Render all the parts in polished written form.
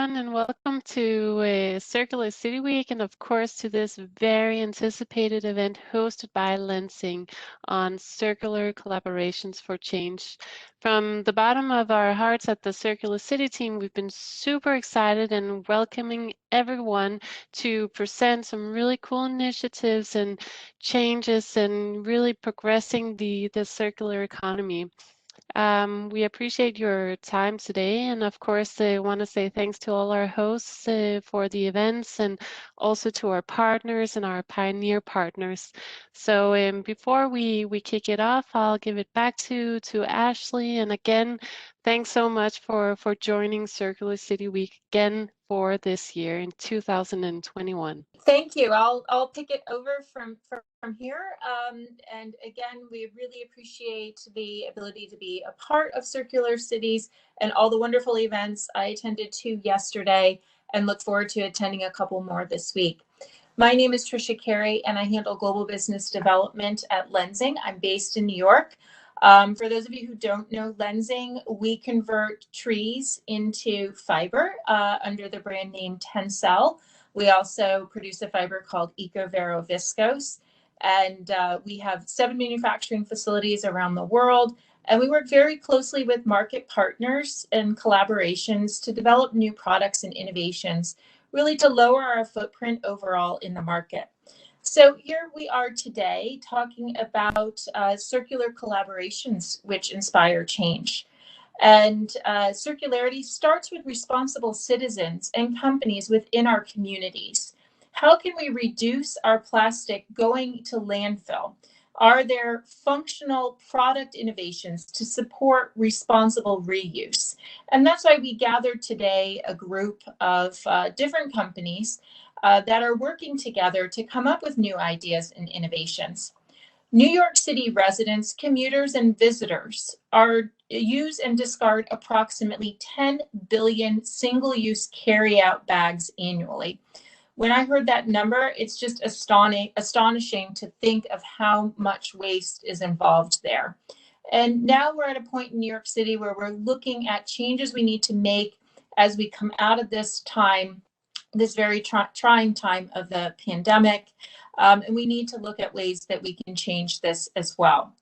everyone, and welcome to Circular City Week, and of course to this very anticipated event hosted by Lenzing on circular collaborations for change. From the bottom of our hearts at the Circular City team, we've been super excited and welcoming everyone to present some really cool initiatives and changes and really progressing the circular economy. We appreciate your time today, and of course, I want to say thanks to all our hosts for the events and also to our partners and our pioneer partners. So before we kick it off, I'll give it back to Ashley. And again, thanks so much for joining Circular City Week again for this year in 2021. Thank you. I'll pick it over from here. And again, we really appreciate the ability to be a part of Circular Cities and all the wonderful events I attended to yesterday and look forward to attending a couple more this week. My name is Tricia Carey and I handle global business development at Lenzing. I'm based in New York. For those of you who don't know Lenzing, we convert trees into fiber under the brand name Tencel. We also produce a fiber called EcoVero Viscose, and we have 7 manufacturing facilities around the world, and we work very closely with market partners and collaborations to develop new products and innovations, really to lower our footprint overall in the market. So here we are today talking about circular collaborations which inspire change. And circularity starts with responsible citizens and companies within our communities. How can we reduce our plastic going to landfill? Are there functional product innovations to support responsible reuse? And that's why we gathered today a group of different companies that are working together to come up with new ideas and innovations. New York City residents, commuters, and visitors use and discard approximately 10 billion single-use carry-out bags annually. When I heard that number, it's just astonishing to think of how much waste is involved there. And now we're at a point in New York City where we're looking at changes we need to make as we come out of this time, this very trying time of the pandemic. And we need to look at ways that we can change this as well.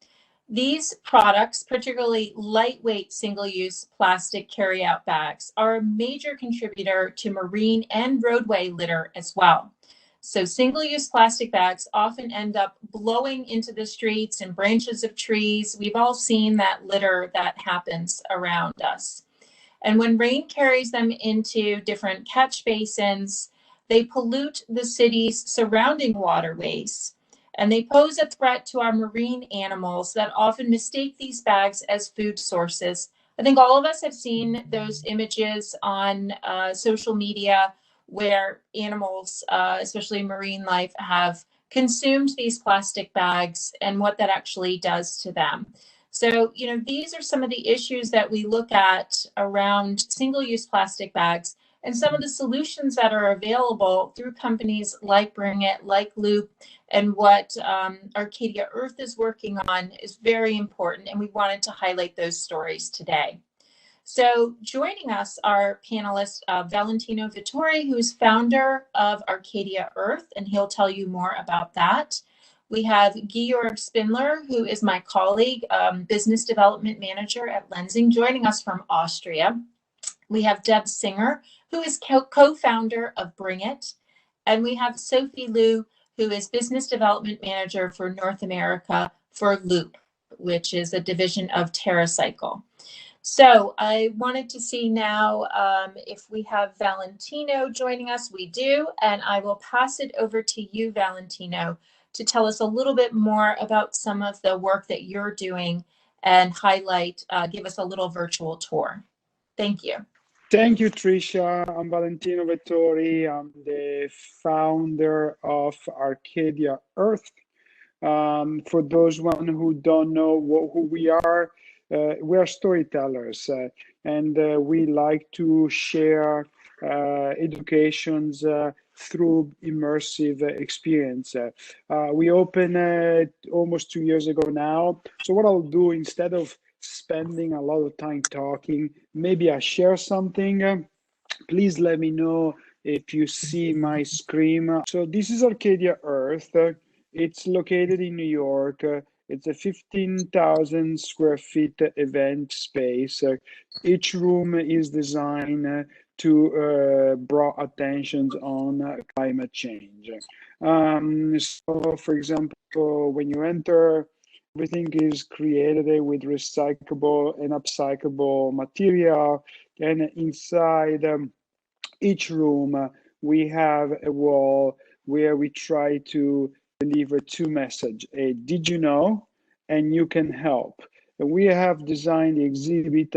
These products, particularly lightweight single-use plastic carry-out bags, are a major contributor to marine and roadway litter as well. So single-use plastic bags often end up blowing into the streets and branches of trees. We've all seen that litter that happens around us. And when rain carries them into different catch basins, they pollute the city's surrounding waterways, and they pose a threat to our marine animals that often mistake these bags as food sources. I think all of us have seen those images on social media where animals, especially marine life, have consumed these plastic bags and what that actually does to them. So, these are some of the issues that we look at around single-use plastic bags and some of the solutions that are available through companies like BRINGiT, like Loop, and what Arcadia Earth is working on is very important, and we wanted to highlight those stories today. So joining us are panelists Valentino Vittori, who is founder of Arcadia Earth, and he'll tell you more about that. We have Georg Spindler, who is my colleague, business development manager at Lenzing, joining us from Austria. We have Deb Singer, who is co-founder of BRINGiT. And we have Sophie Liu, who is business development manager for North America for Loop, which is a division of TerraCycle. So I wanted to see now if we have Valentino joining us. We do, and I will pass it over to you, Valentino, to tell us a little bit more about some of the work that you're doing and highlight, give us a little virtual tour. Thank you. Thank you, Tricia. I'm Valentino Vittori. I'm the founder of Arcadia Earth. For those who don't know who we are storytellers, and we like to share educations through immersive experience. We opened almost 2 years ago now. So what I'll do, instead of spending a lot of time talking, maybe I share something Please let me know if you see my screen. So this is Arcadia Earth. It's located in New York. It's a 15,000 square feet event space. Each room is designed to draw attentions on climate change. So, for example, when you enter, everything is created with recyclable and upcyclable material, and inside each room, we have a wall where we try to deliver two messages: a did you know, and you can help. And we have designed the exhibit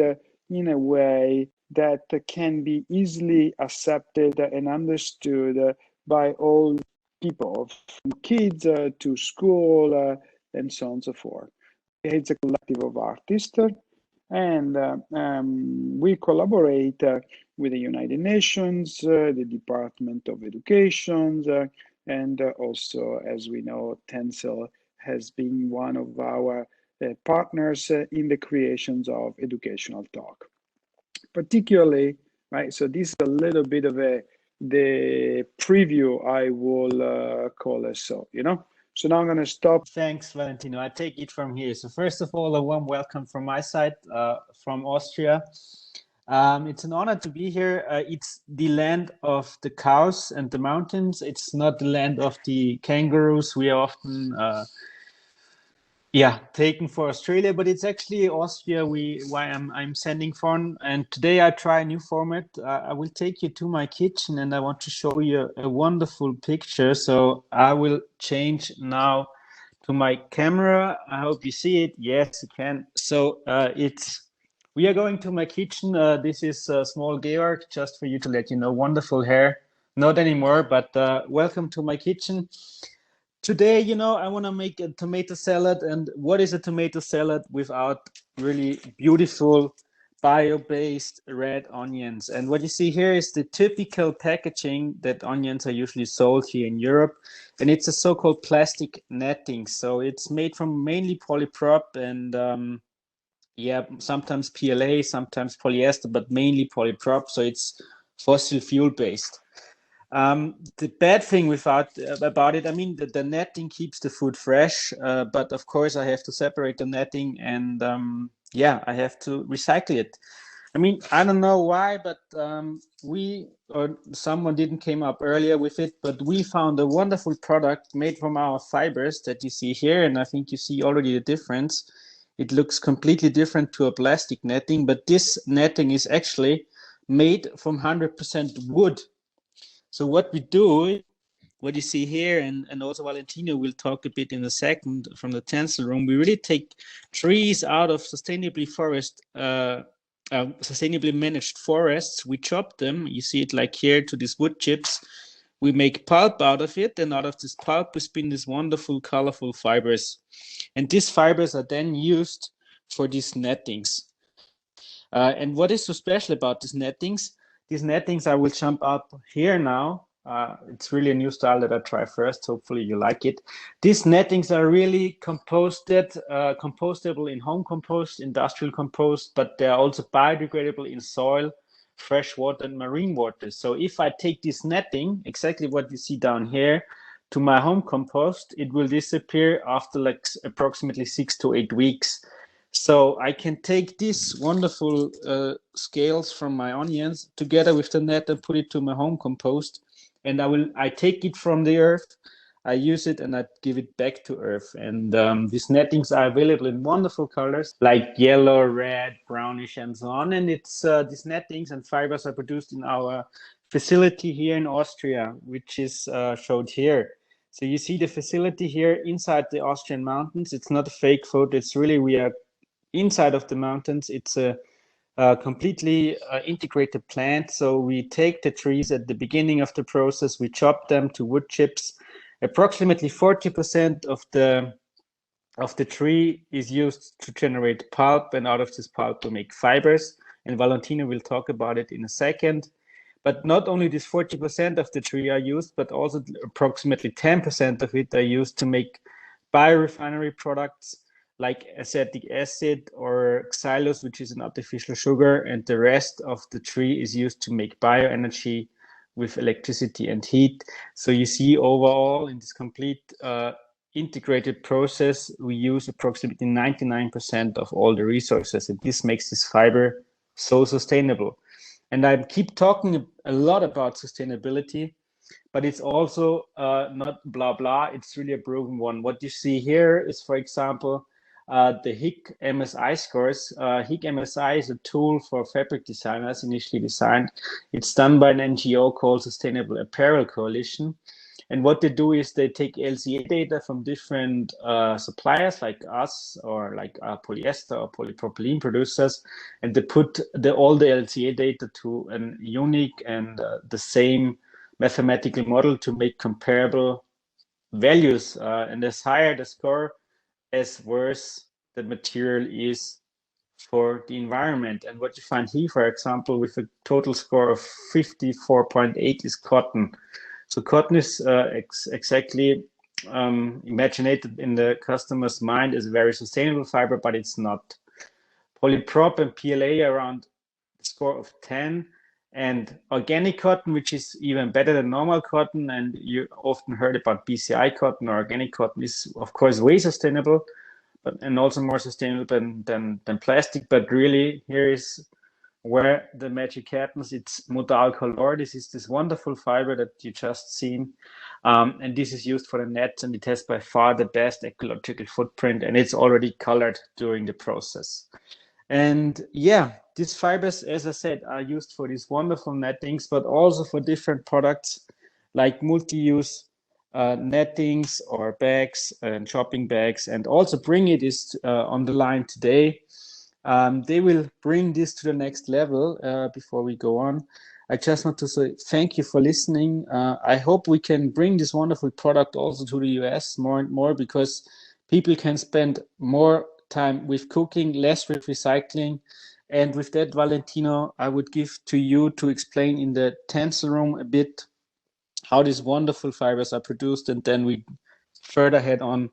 in a way that can be easily accepted and understood by all people, from kids to school, and so on and so forth. It's a collective of artists, and we collaborate with the United Nations, the Department of Education, and also, as we know, Tencel has been one of our partners in the creations of Educational Talk. Particularly, right, so this is a little bit of the preview, I will call it so, you know? So now I'm going to stop. Thanks, Valentino. I take it from here. So first of all, a warm welcome from my side, from Austria. It's an honor to be here. It's the land of the cows and the mountains. It's not the land of the kangaroos. We are often taken for Australia, but it's actually Austria why I'm sending from. And today I try a new format. I will take you to my kitchen and I want to show you a wonderful picture. So I will change now to my camera. I hope you see it. Yes, you can. So we are going to my kitchen. This is small Georg, just for you to let you know. Wonderful hair. Not anymore, but welcome to my kitchen. Today, you know, I want to make a tomato salad. And what is a tomato salad without really beautiful bio-based red onions? And what you see here is the typical packaging that onions are usually sold here in Europe. And it's a so-called plastic netting. So it's made from mainly polyprop and sometimes PLA, sometimes polyester, but mainly polyprop. So it's fossil fuel based. The bad thing about it, I mean, the netting keeps the food fresh, but of course I have to separate the netting and I have to recycle it. I mean, I don't know why, but we or someone didn't came up earlier with it, but we found a wonderful product made from our fibers that you see here, and I think you see already the difference. It looks completely different to a plastic netting, but this netting is actually made from 100% wood. So what we do, what you see here, and also Valentino will talk a bit in a second from the Tencel room, we really take trees out of sustainably managed forests. We chop them. You see it like here to these wood chips. We make pulp out of it, and out of this pulp we spin these wonderful, colorful fibers. And these fibers are then used for these nettings. And what is so special about these nettings? These nettings, I will jump up here now. It's really a new style that I try first. Hopefully you like it. These nettings are really compostable in home compost, industrial compost, but they're also biodegradable in soil, fresh water, and marine water. So if I take this netting, exactly what you see down here, to my home compost, it will disappear after like approximately 6 to 8 weeks. So I can take these wonderful scales from my onions together with the net and put it to my home compost. And I take it from the earth, I use it, and I give it back to earth. And these nettings are available in wonderful colors like yellow, red, brownish, and so on. And it's these nettings and fibers are produced in our facility here in Austria, which is showed here. So you see the facility here inside the Austrian mountains. It's not a fake photo. It's really, we are inside of the mountains. It's a completely integrated plant. So we take the trees at the beginning of the process, we chop them to wood chips. Approximately 40% of the tree is used to generate pulp, and out of this pulp we make fibers. And Valentino will talk about it in a second. But not only this 40% of the tree are used, but also approximately 10% of it are used to make biorefinery products, like acetic acid or xylose, which is an artificial sugar, and the rest of the tree is used to make bioenergy with electricity and heat. So you see overall in this complete integrated process, we use approximately 99% of all the resources, and this makes this fiber so sustainable. And I keep talking a lot about sustainability, but it's also not blah, blah. It's really a proven one. What you see here is, for example, the HIC MSI scores. HIC MSI is a tool for fabric designers, initially designed. It's done by an NGO called Sustainable Apparel Coalition. And what they do is they take LCA data from different suppliers like us, or like polyester or polypropylene producers, and they put all the LCA data to a unique and the same mathematical model to make comparable values. And as higher the score, as worse the material is for the environment. And what you find here, for example, with a total score of 54.8 is cotton. So cotton is exactly imaginated in the customer's mind as a very sustainable fiber, but it's not. Polyprop and PLA around a score of 10, and organic cotton, which is even better than normal cotton, and you often heard about BCI cotton or organic cotton, is of course way sustainable, and also more sustainable than plastic. But really, here is where the magic happens. It's modal color. This is this wonderful fiber that you just seen. And this is used for the nets, and it has by far the best ecological footprint, and it's already colored during the process. And yeah, these fibers, as I said, are used for these wonderful nettings, but also for different products like multi-use nettings or bags and shopping bags. And also BRINGiT is on the line today. They will bring this to the next level. Before we go on, I just want to say thank you for listening. I hope we can bring this wonderful product also to the US more and more, because people can spend more time with cooking, less with recycling. And with that, Valentino, I would give to you to explain in the tensor room a bit how these wonderful fibers are produced, and then we further head on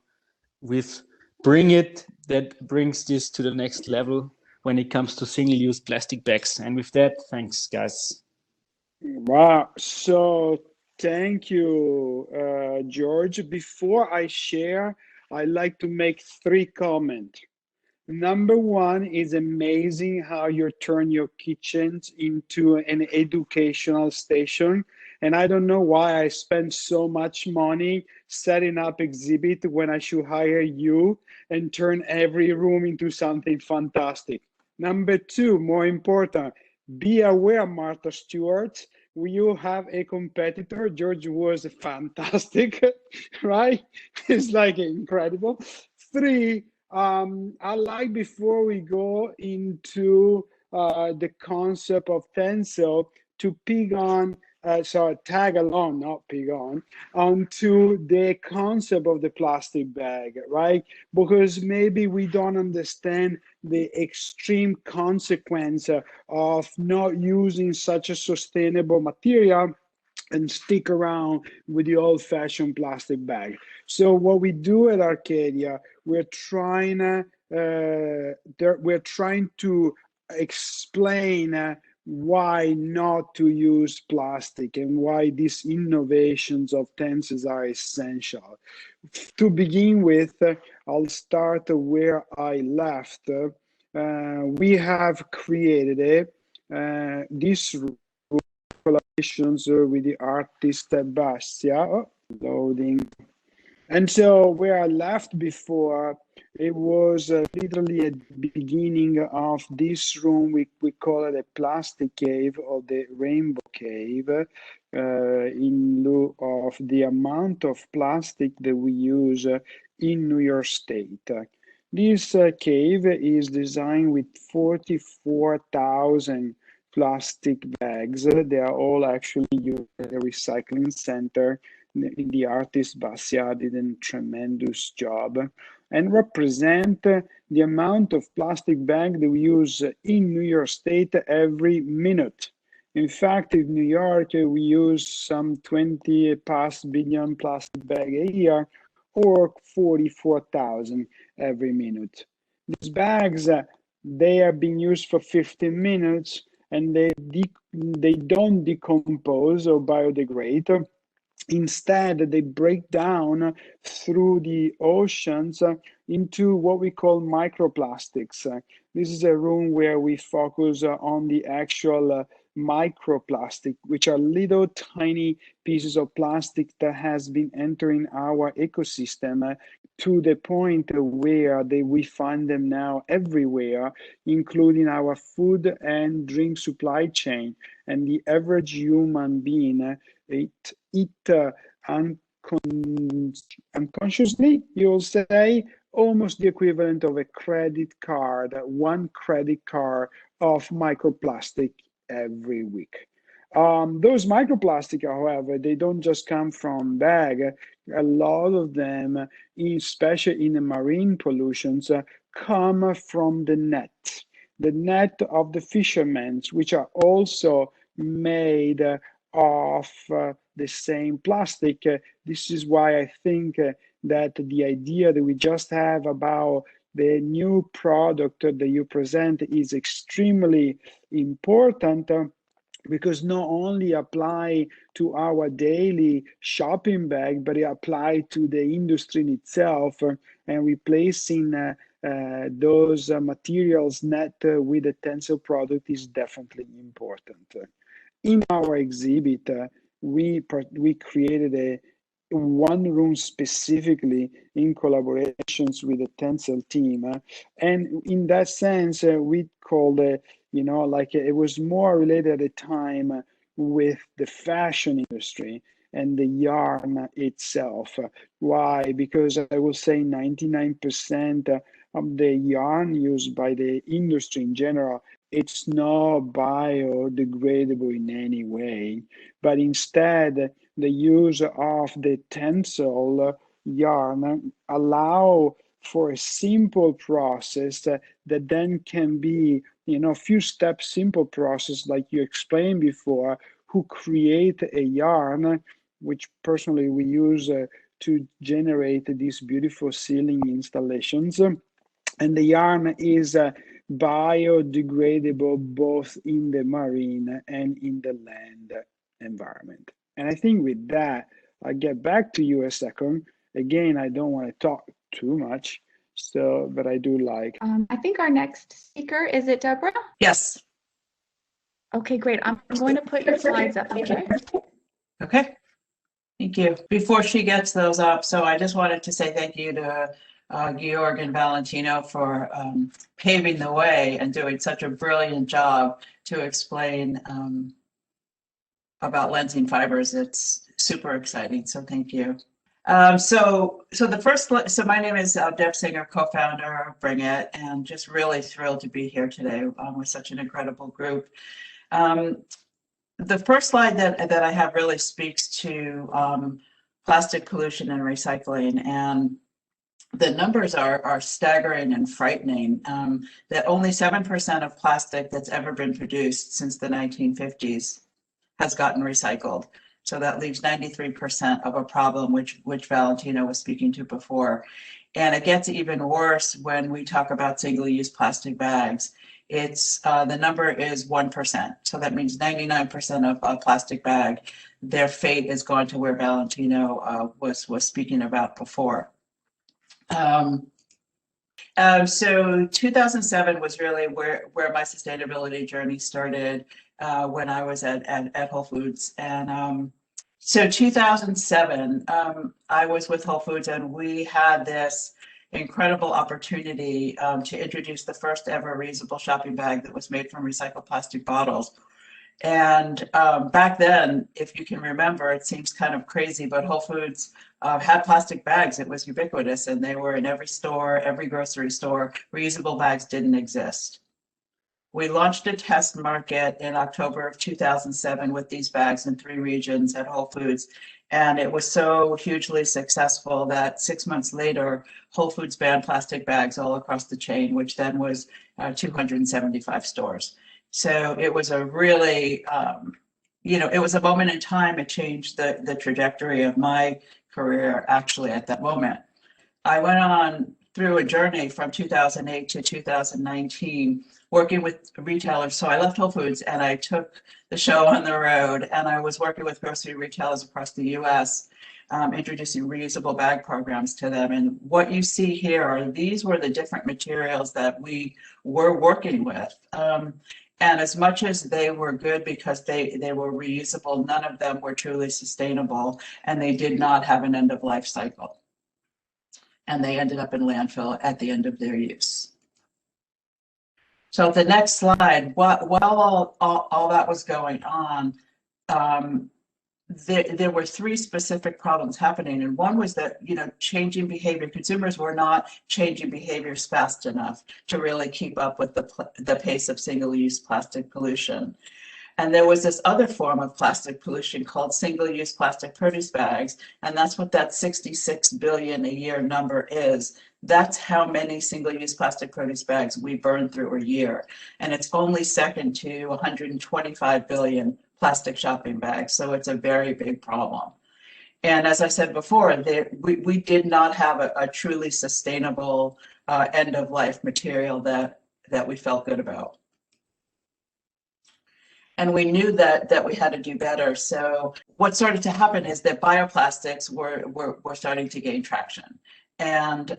with BRINGiT that brings this to the next level when it comes to single-use plastic bags. And with that, thanks, guys. Wow. So thank you, George. Before I share, I'd like to make 3 comments. Number 1 is amazing how you turn your kitchens into an educational station. And I don't know why I spend so much money setting up exhibit when I should hire you and turn every room into something fantastic. Number 2, more important, be aware, Martha Stewart, you have a competitor. George was fantastic, right? It's like incredible. 3, I like, before we go into the concept of tensile, to tag along, not pig on, onto the concept of the plastic bag, right? Because maybe we don't understand the extreme consequence of not using such a sustainable material and stick around with the old-fashioned plastic bag. So what we do at Arcadia, we're trying to explain why not to use plastic and why these innovations of tensors are essential. To begin with, I'll start where I left. We have created this collaborations with the artist Bastia. Loading. And so where I left before, it was literally at the beginning of this room. We call it a plastic cave, or the rainbow cave, in lieu of the amount of plastic that we use in New York State. This cave is designed with 44,000 plastic bags. They are all actually used at a recycling center. The artist Bastia did a tremendous job, and represent the amount of plastic bag that we use in New York State every minute. In fact, in New York, we use some 20 past billion plastic bag a year, or 44,000. every minute. These bags, they are being used for 15 minutes and they don't decompose or biodegrade. Instead, they break down through the oceans into what we call microplastics. This is a room where we focus on the actual microplastic, which are little tiny pieces of plastic that has been entering our ecosystem to the point where we find them now everywhere, including our food and drink supply chain. And the average human being, unconsciously, you'll say, almost the equivalent of a credit card, one credit card of microplastic every week. Those microplastic, however, they don't just come from bag. A lot of them, especially in the marine pollutions, come from the net of the fishermen, which are also made of the same plastic. This is why I think that the idea that we just have about the new product that you present is extremely important, because not only apply to our daily shopping bag, but it apply to the industry in itself, and replacing those materials net with a tensile product is definitely important. In our exhibit, we created a one room specifically in collaborations with the Tencel team, and in that sense, we called it, like it was more related at the time with the fashion industry and the yarn itself. Why? Because I will say 99% of the yarn used by the industry in general, it's not biodegradable in any way, but instead the use of the Tencel yarn allow for a simple process that then can be, a few steps simple process like you explained before, who create a yarn, which personally we use to generate these beautiful ceiling installations. And the yarn is biodegradable both in the marine and in the land environment. And I think with that, I'll get back to you a second. Again, I don't want to talk too much, but I do like. I think our next speaker, is it Deborah? Yes. Okay, great. I'm going to put your slides up, okay? Okay. Thank you. Before she gets those up, so I just wanted to say thank you to Georg and Valentino for paving the way and doing such a brilliant job to explain about lensing fibers. It's super exciting, so thank you. So my name is Deb Singer, co-founder of BRINGiT, and just really thrilled to be here today with such an incredible group. The first slide that I have really speaks to plastic pollution and recycling, and the numbers are staggering and frightening. That only 7% of plastic that's ever been produced since the 1950s has gotten recycled. So that leaves 93% of a problem, which Valentino was speaking to before. And it gets even worse when we talk about single-use plastic bags. It's the number is 1%. So that means 99% of a plastic bag, their fate is gone to where Valentino was speaking about before. So 2007 was really where my sustainability journey started when I was at Whole Foods. And so 2007, I was with Whole Foods, and we had this incredible opportunity to introduce the first ever reusable shopping bag that was made from recycled plastic bottles. And back then, if you can remember, it seems kind of crazy, but Whole Foods had plastic bags. It was ubiquitous, and they were in every store, every grocery store. Reusable bags didn't exist. We launched a test market in October of 2007 with these bags in 3 regions at Whole Foods. And it was so hugely successful that 6 months later, Whole Foods banned plastic bags all across the chain, which then was 275 stores. So it was a really, it was a moment in time. It changed the trajectory of my career actually at that moment. I went on through a journey from 2008 to 2019, working with retailers. So I left Whole Foods and I took the show on the road, and I was working with grocery retailers across the US, introducing reusable bag programs to them. And what you see here are, these were the different materials that we were working with. And as much as they were good because they were reusable, none of them were truly sustainable, and they did not have an end of life cycle. And they ended up in landfill at the end of their use. So the next slide, while all that was going on, there were three specific problems happening. And one was that, changing behavior, consumers were not changing behaviors fast enough to really keep up with the pace of single-use plastic pollution. And there was this other form of plastic pollution called single-use plastic produce bags. And that's what that 66 billion a year number is. That's how many single-use plastic produce bags we burn through a year. And it's only second to 125 billion plastic shopping bags. So it's a very big problem. And as I said before, we did not have a truly sustainable end-of-life material that we felt good about. And we knew that we had to do better. So what started to happen is that bioplastics were starting to gain traction. And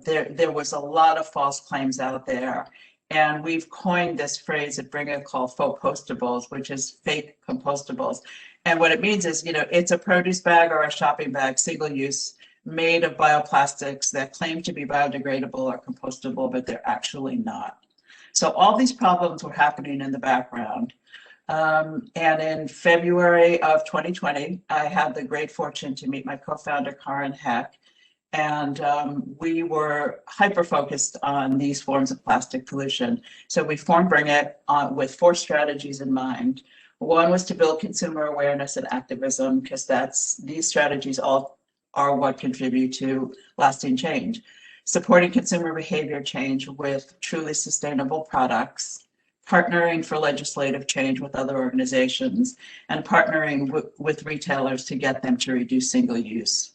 there was a lot of false claims out there. And we've coined this phrase at BRINGiT called Compostables, which is fake compostables. And what it means is, it's a produce bag or a shopping bag, single use, made of bioplastics that claim to be biodegradable or compostable, but they're actually not. So all these problems were happening in the background. And in February of 2020, I had the great fortune to meet my co-founder, Karen Heck, and we were hyper-focused on these forms of plastic pollution. So we formed BRINGiT with 4 strategies in mind. One was to build consumer awareness and activism, because these strategies all are what contribute to lasting change. Supporting consumer behavior change with truly sustainable products, partnering for legislative change with other organizations, and partnering with retailers to get them to reduce single use.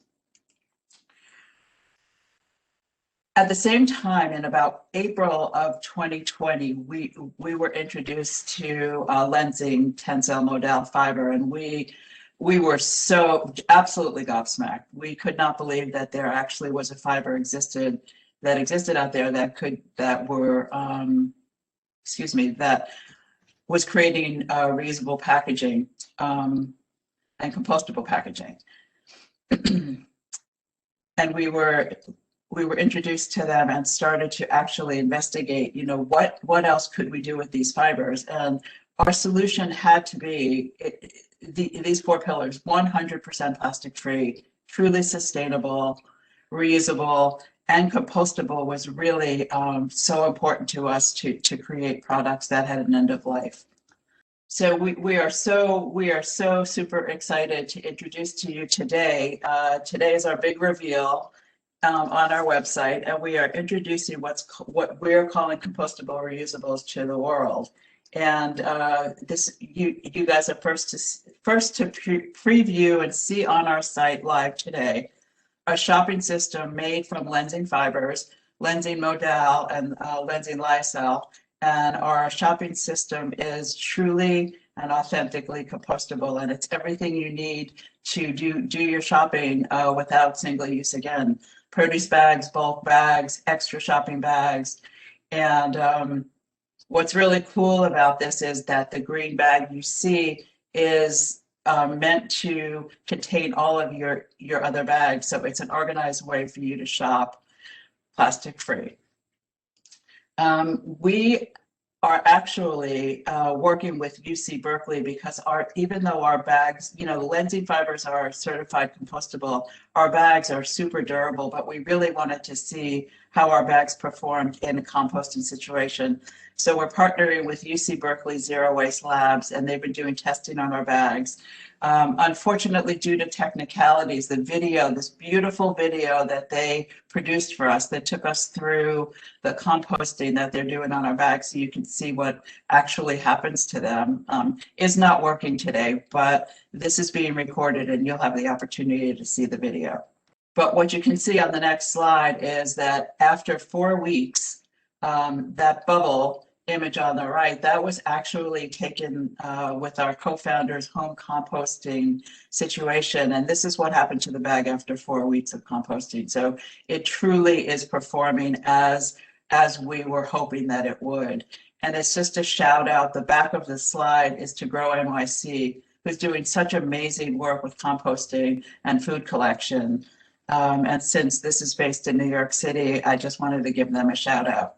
At the same time, in about April of 2020, we were introduced to Lenzing Tencel Modal fiber, and we were so absolutely gobsmacked. We could not believe that there actually was a fiber that existed out there that was creating reusable packaging and compostable packaging. And we were introduced to them and started to actually investigate, what else could we do with these fibers? And our solution had to be these 4 pillars: 100% plastic free, truly sustainable, reusable, and compostable was really so important to us to create products that had an end of life. So we are so super excited to introduce to you today. Today is our big reveal on our website, and we are introducing what we're calling compostable reusables to the world. And you guys are first to preview and see on our site live today a shopping system made from Lenzing fibers, Lenzing Modal, and Lenzing Lyocell. And our shopping system is truly and authentically compostable, and it's everything you need to do your shopping without single use again. Produce bags, bulk bags, extra shopping bags. And what's really cool about this is that the green bag you see is meant to contain all of your other bags. So it's an organized way for you to shop plastic free. We are actually working with UC Berkeley because even though our bags, the Lenzing fibers are certified compostable, our bags are super durable, but we really wanted to see how our bags performed in a composting situation. So we're partnering with UC Berkeley Zero Waste Labs, and they've been doing testing on our bags. Unfortunately, due to technicalities, this beautiful video that they produced for us that took us through the composting that they're doing on our bags so you can see what actually happens to them, is not working today, but this is being recorded and you'll have the opportunity to see the video. But what you can see on the next slide is that after 4 weeks, that bubble image on the right, that was actually taken with our co-founder's home composting situation. And this is what happened to the bag after 4 weeks of composting. So it truly is performing as we were hoping that it would. And it's just a shout out. The back of the slide is to Grow NYC, who's doing such amazing work with composting and food collection. And since this is based in New York City, I just wanted to give them a shout out.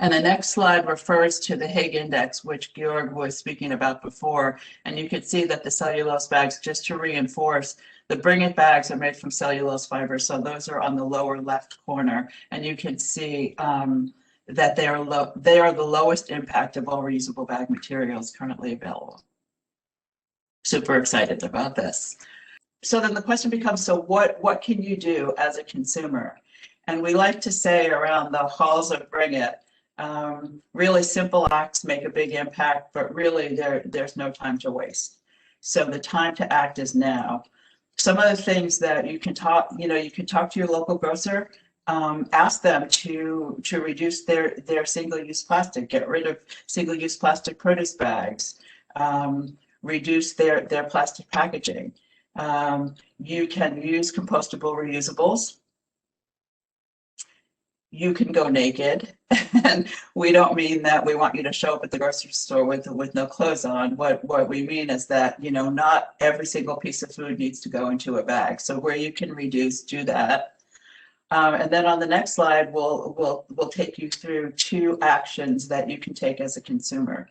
And the next slide refers to the Hague Index, which Georg was speaking about before. And you can see that the cellulose bags, just to reinforce, the BRINGiT bags are made from cellulose fibers. So those are on the lower left corner. And you can see that they are the lowest impact of all reusable bag materials currently available. Super excited about this. So then the question becomes, so what can you do as a consumer? And we like to say around the halls of BRINGiT, really simple acts make a big impact, but really there's no time to waste. So the time to act is now. Some of the things that you can talk to your local grocer, ask them to reduce their single-use plastic, get rid of single-use plastic produce bags, reduce their plastic packaging. You can use compostable reusables. You can go naked, and we don't mean that we want you to show up at the grocery store with no clothes on. What we mean is that, you know, not every single piece of food needs to go into a bag. So where you can reduce, do that. And then on the next slide, we'll take you through 2 actions that you can take as a consumer.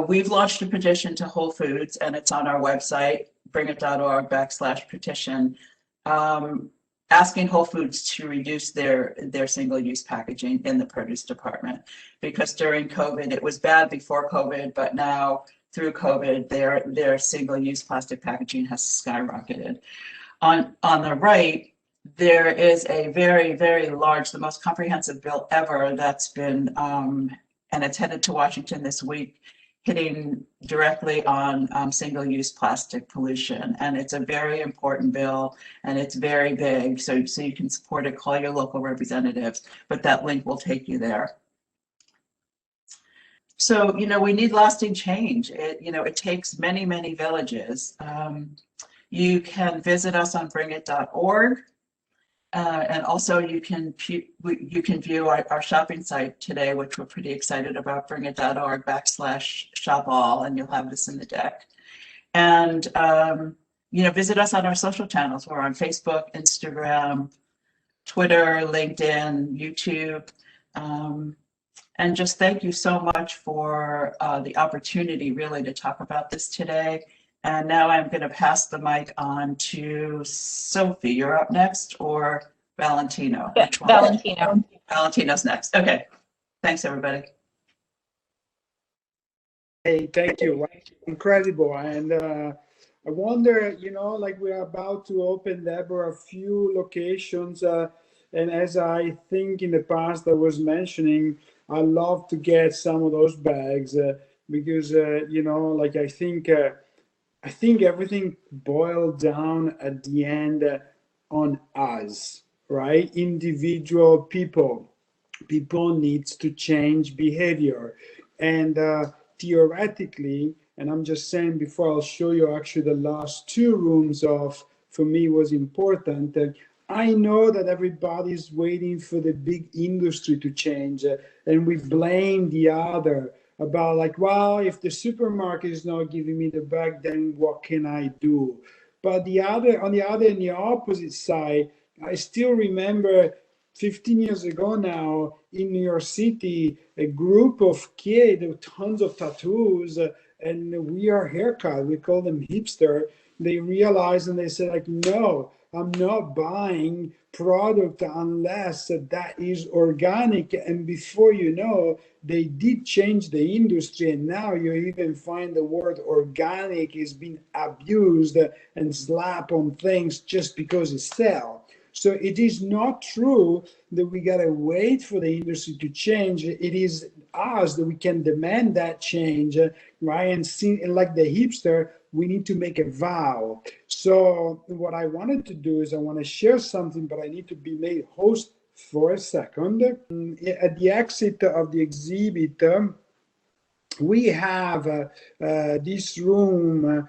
We've launched a petition to Whole Foods, and it's on our website, bringit.org/petition, asking Whole Foods to reduce their single-use packaging in the produce department. Because during COVID, it was bad before COVID, but now through COVID, their single-use plastic packaging has skyrocketed. On the right, there is a very, very large, the most comprehensive bill ever that's been, and it's headed to Washington this week, hitting directly on single-use plastic pollution. And it's a very important bill, and it's very big, so you can support it, call your local representatives, but that link will take you there. So, you know, we need lasting change. It takes many, many villages. You can visit us on bringit.org. And also you can view our shopping site today, which we're pretty excited about, bringit.org/shop all, and you'll have this in the deck. And, visit us on our social channels. We're on Facebook, Instagram, Twitter, LinkedIn, YouTube. And just thank you so much for the opportunity really to talk about this today. And now I'm going to pass the mic on to Sophie. You're up next, or Valentino? Yeah, Valentino. Valentino's next. Okay. Thanks, everybody. Hey, thank you. Incredible. And I wonder, like we're about to open, there were a few locations. And as I think in the past I was mentioning, I love to get some of those bags because, I think everything boiled down at the end on us, right? Individual people needs to change behavior. And theoretically, and I'm just saying before I'll show you actually the last 2 rooms for me was important. I know that everybody's waiting for the big industry to change, and we blame the other about like, well, if the supermarket is not giving me the bag, then what can I do? But in the opposite side, I still remember 15 years ago now in New York City, a group of kids with tons of tattoos and weird haircut, we call them hipster. They realized and they said like, no, I'm not buying product unless that is organic. And before you know, they did change the industry, and now you even find the word organic is being abused and slapped on things just because it sells. So it is not true that we gotta wait for the industry to change. It is us that we can demand that change, right? And see, like the hipster, we need to make a vow. So what I wanted to do is I want to share something, but I need to be made host for a second. At the exit of the exhibit, we have this room,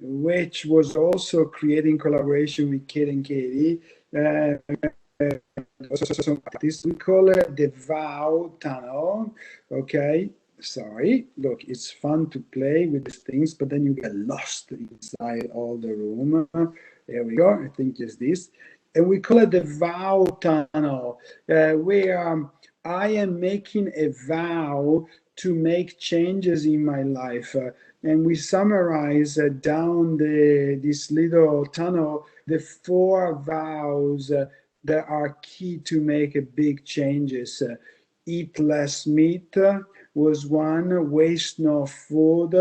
which was also creating collaboration with Kate and Katie. We call it the Vow Tunnel. Okay, sorry. Look, it's fun to play with these things, but then you get lost inside all the room. There we go. I think it's this. And we call it the Vow Tunnel, where I am making a vow to make changes in my life. And we summarize down this little tunnel the 4 vows that are key to make a big changes. Eat less meat was one, waste no food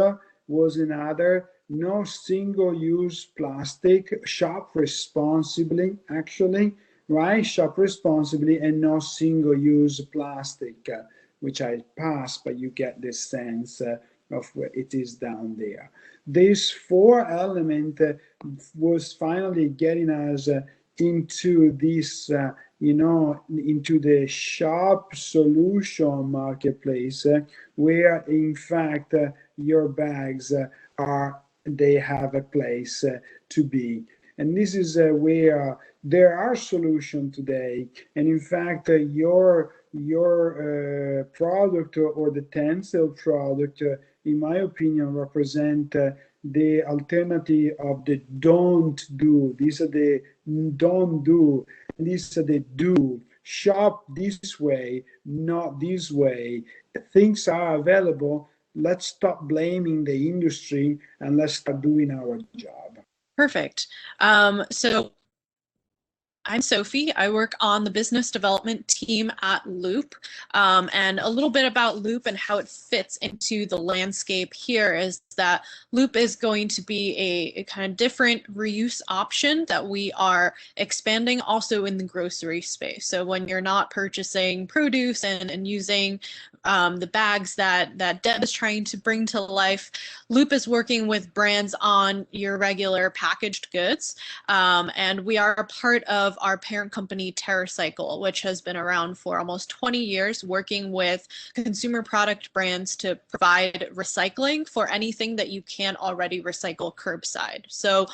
was another, no single-use plastic, shop responsibly, actually, right? Shop responsibly, and no single-use plastic, which I pass, but you get this sense of where it is down there. This 4 element was finally getting us into this, into the shop solution marketplace, where in fact your bags they have a place to be. And this is where there are solutions today. And in fact, your product or the Tencel product, in my opinion, represent the alternative of the don't do. These are the don't do. These are the do. Shop this way, not this way. Things are available. Let's stop blaming the industry and let's start doing our job. Perfect. So I'm Sophie. I work on the business development team at Loop. And a little bit about Loop and how it fits into the landscape here is that Loop is going to be a kind of different reuse option that we are expanding also in the grocery space. So when you're not purchasing produce and using the bags that Deb is trying to bring to life, Loop is working with brands on your regular packaged goods. And we are a part of our parent company, TerraCycle, which has been around for almost 20 years, working with consumer product brands to provide recycling for anything that you can't already recycle curbside. So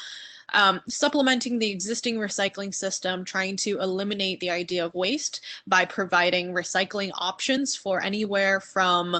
supplementing the existing recycling system, trying to eliminate the idea of waste by providing recycling options for anywhere from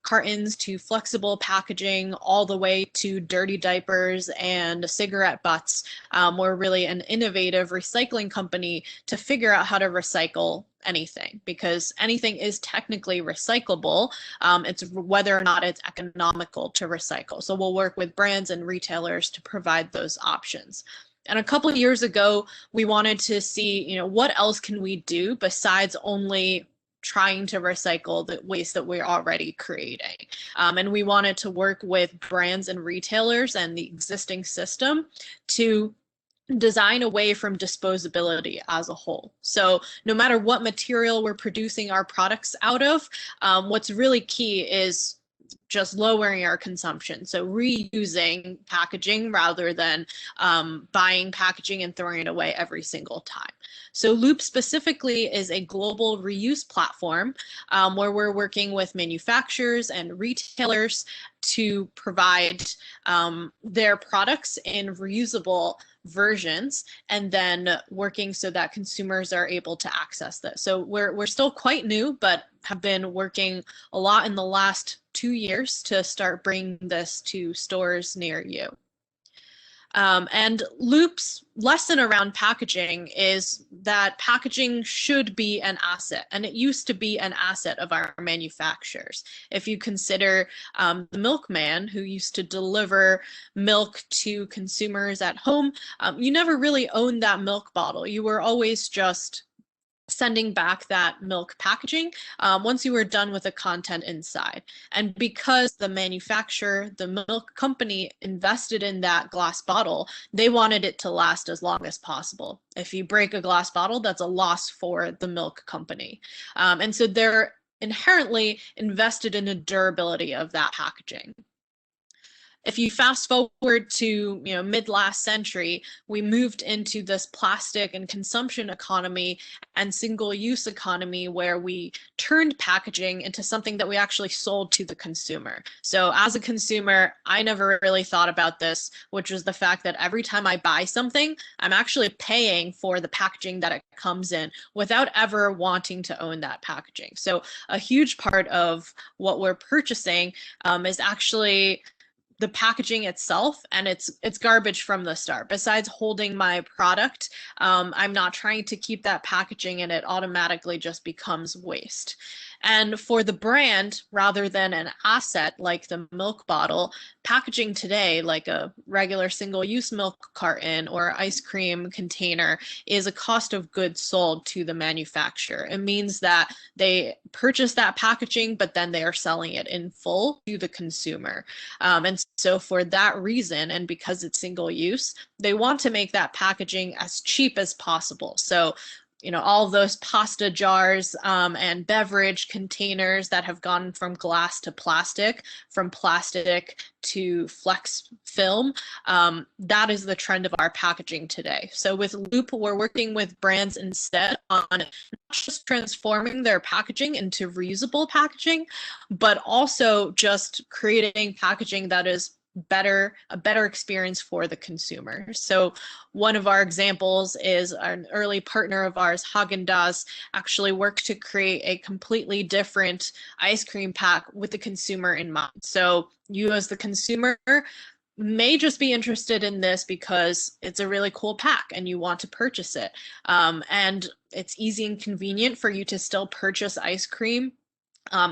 cartons to flexible packaging, all the way to dirty diapers and cigarette butts. We're really an innovative recycling company to figure out how to recycle anything, because anything is technically recyclable. It's whether or not it's economical to recycle. So we'll work with brands and retailers to provide those options. And a couple of years ago, we wanted to see, what else can we do besides only trying to recycle the waste that we're already creating. And we wanted to work with brands and retailers and the existing system to design away from disposability as a whole. So no matter what material we're producing our products out of, what's really key is just lowering our consumption. So reusing packaging rather than buying packaging and throwing it away every single time. So Loop specifically is a global reuse platform where we're working with manufacturers and retailers to provide their products in reusable versions, and then working so that consumers are able to access this. So we're still quite new, but have been working a lot in the last 2 years to start bringing this to stores near you. And Loop's lesson around packaging is that packaging should be an asset, and it used to be an asset of our manufacturers. If you consider the milkman who used to deliver milk to consumers at home, you never really owned that milk bottle. You were always just sending back that milk packaging once you were done with the content inside. And because the manufacturer, the milk company, invested in that glass bottle, they wanted it to last as long as possible. If you break a glass bottle, that's a loss for the milk company. And so they're inherently invested in the durability of that packaging. If you fast forward to mid last century, we moved into this plastic and consumption economy and single-use economy where we turned packaging into something that we actually sold to the consumer. So as a consumer, I never really thought about this, which was the fact that every time I buy something, I'm actually paying for the packaging that it comes in without ever wanting to own that packaging. So a huge part of what we're purchasing is actually the packaging itself, and it's garbage from the start. Besides holding my product, I'm not trying to keep that packaging, and it automatically just becomes waste. And for the brand, rather than an asset like the milk bottle, packaging today, like a regular single-use milk carton or ice cream container, is a cost of goods sold to the manufacturer. It means that they purchase that packaging, but then they are selling it in full to the consumer. And so for that reason, and because it's single-use, they want to make that packaging as cheap as possible. So all those pasta jars and beverage containers that have gone from glass to plastic, from plastic to flex film, that is the trend of our packaging today. So with Loop, we're working with brands instead on not just transforming their packaging into reusable packaging, but also just creating packaging that is a better experience for the consumer. So one of our examples is an early partner of ours, Häagen-Dazs, actually worked to create a completely different ice cream pack with the consumer in mind. So you as the consumer may just be interested in this because it's a really cool pack and you want to purchase it. And it's easy and convenient for you to still purchase ice cream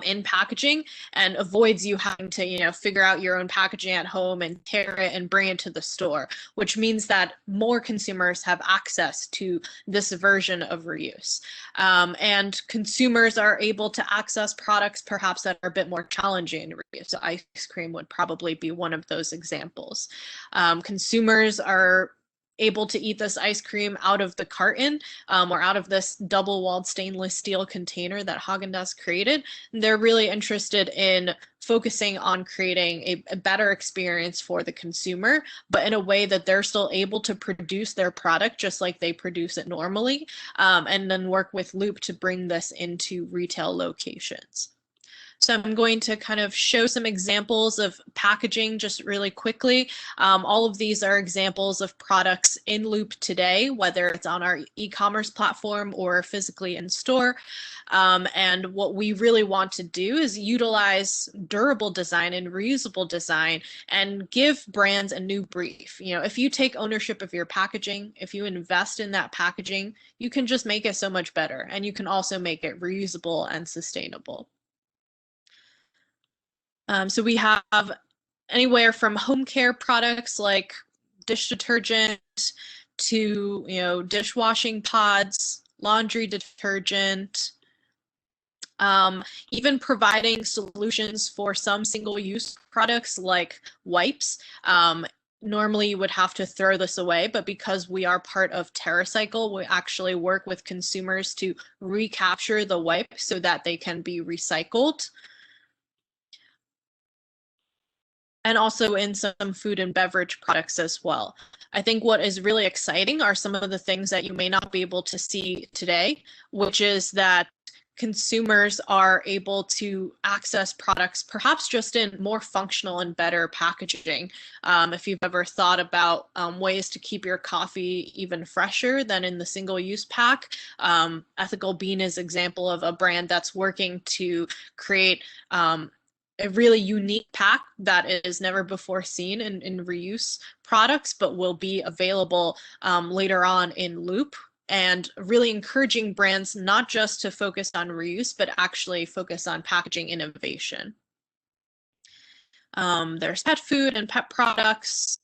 in packaging, and avoids you having to figure out your own packaging at home and tear it and bring it to the store, which means that more consumers have access to this version of reuse. And consumers are able to access products perhaps that are a bit more challenging to reuse. So ice cream would probably be one of those examples. Consumers are able to eat this ice cream out of the carton or out of this double-walled stainless steel container that Häagen-Dazs created. They're really interested in focusing on creating a better experience for the consumer, but in a way that they're still able to produce their product just like they produce it normally, and then work with Loop to bring this into retail locations. So I'm going to kind of show some examples of packaging just really quickly. All of these are examples of products in Loop today, whether it's on our e-commerce platform or physically in store. And what we really want to do is utilize durable design and reusable design and give brands a new brief. If you take ownership of your packaging, if you invest in that packaging, you can just make it so much better, and you can also make it reusable and sustainable. So we have anywhere from home care products like dish detergent to dishwashing pods, laundry detergent, even providing solutions for some single-use products like wipes. Normally you would have to throw this away, but because we are part of TerraCycle, we actually work with consumers to recapture the wipe so that they can be recycled. And also in some food and beverage products as well. I think what is really exciting are some of the things that you may not be able to see today, which is that consumers are able to access products perhaps just in more functional and better packaging. If you've ever thought about ways to keep your coffee even fresher than in the single-use pack, Ethical Bean is an example of a brand that's working to create a really unique pack that is never before seen in reuse products, but will be available later on in Loop, and really encouraging brands not just to focus on reuse, but actually focus on packaging innovation. There's pet food and pet products.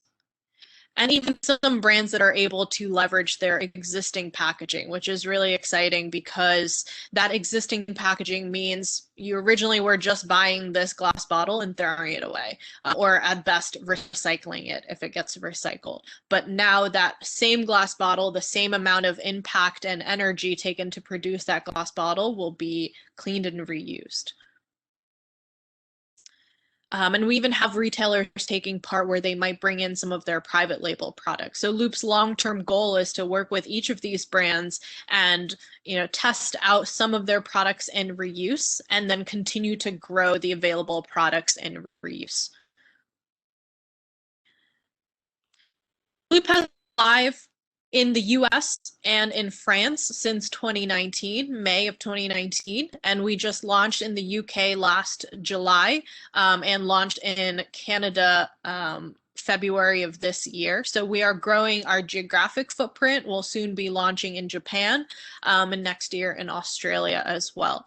and even some brands that are able to leverage their existing packaging, which is really exciting because that existing packaging means you originally were just buying this glass bottle and throwing it away, or at best recycling it if it gets recycled. But now that same glass bottle, the same amount of impact and energy taken to produce that glass bottle will be cleaned and reused. And we even have retailers taking part where they might bring in some of their private label products. So Loop's long-term goal is to work with each of these brands and, test out some of their products in reuse and then continue to grow the available products in reuse. Loop has live in the US and in France since 2019, May of 2019, and we just launched in the UK last July and launched in Canada February of this year. So we are growing our geographic footprint. We'll soon be launching in Japan and next year in Australia as well.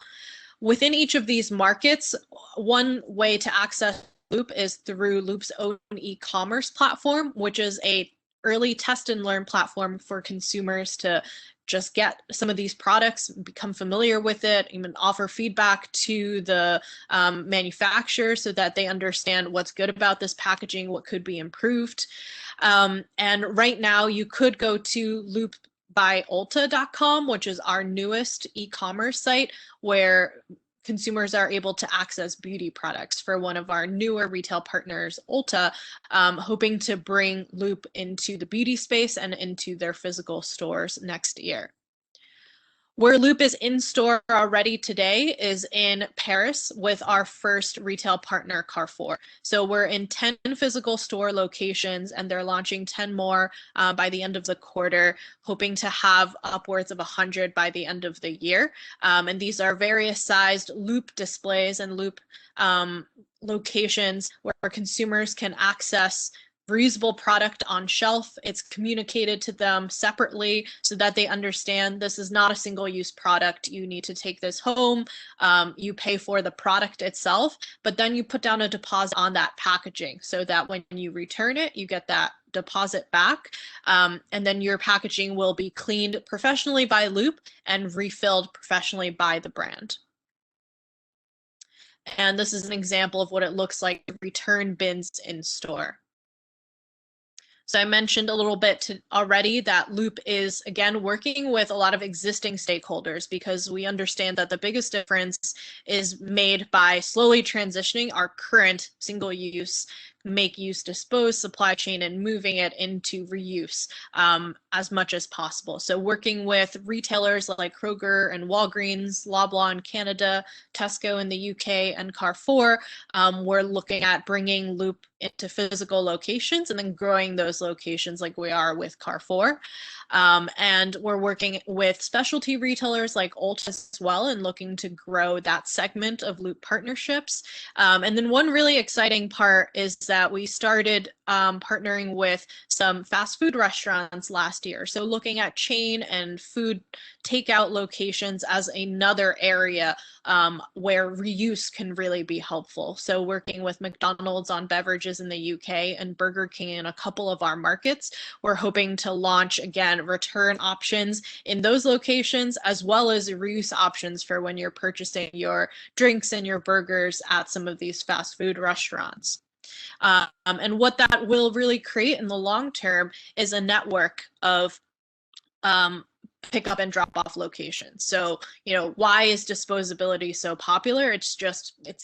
Within each of these markets, one way to access Loop is through Loop's own e-commerce platform, which is a early test and learn platform for consumers to just get some of these products, become familiar with it, even offer feedback to the manufacturer so that they understand what's good about this packaging, what could be improved. And right now you could go to loopbyulta.com, which is our newest e-commerce site where consumers are able to access beauty products for one of our newer retail partners, Ulta, hoping to bring Loop into the beauty space and into their physical stores next year. Where Loop is in store already today is in Paris with our first retail partner, Carrefour. So we're in 10 physical store locations and they're launching 10 more by the end of the quarter, hoping to have upwards of 100 by the end of the year. And these are various sized Loop displays and Loop locations where consumers can access reusable product on shelf. It's communicated to them separately so that they understand this is not a single-use product. You need to take this home. You pay for the product itself, but then you put down a deposit on that packaging so that when you return it, you get that deposit back. And then your packaging will be cleaned professionally by Loop and refilled professionally by the brand. And this is an example of what it looks like to return bins in store. So I mentioned a little bit already that Loop is, again, working with a lot of existing stakeholders because we understand that the biggest difference is made by slowly transitioning our current single-use, make, use, dispose supply chain and moving it into reuse as much as possible. So working with retailers like Kroger and Walgreens, Loblaw in Canada, Tesco in the UK, and Carrefour, we're looking at bringing Loop into physical locations and then growing those locations like we are with Carrefour. And we're working with specialty retailers like Ulta as well and looking to grow that segment of Loop partnerships. And then one really exciting part is that we started partnering with some fast food restaurants last year. So looking at chain and food takeout locations as another area where reuse can really be helpful. So working with McDonald's on beverages in the UK and Burger King in a couple of our markets, we're hoping to launch, again, return options in those locations, as well as reuse options for when you're purchasing your drinks and your burgers at some of these fast food restaurants. And what that will really create in the long term is a network of pick up and drop off locations. So, why is disposability so popular? It's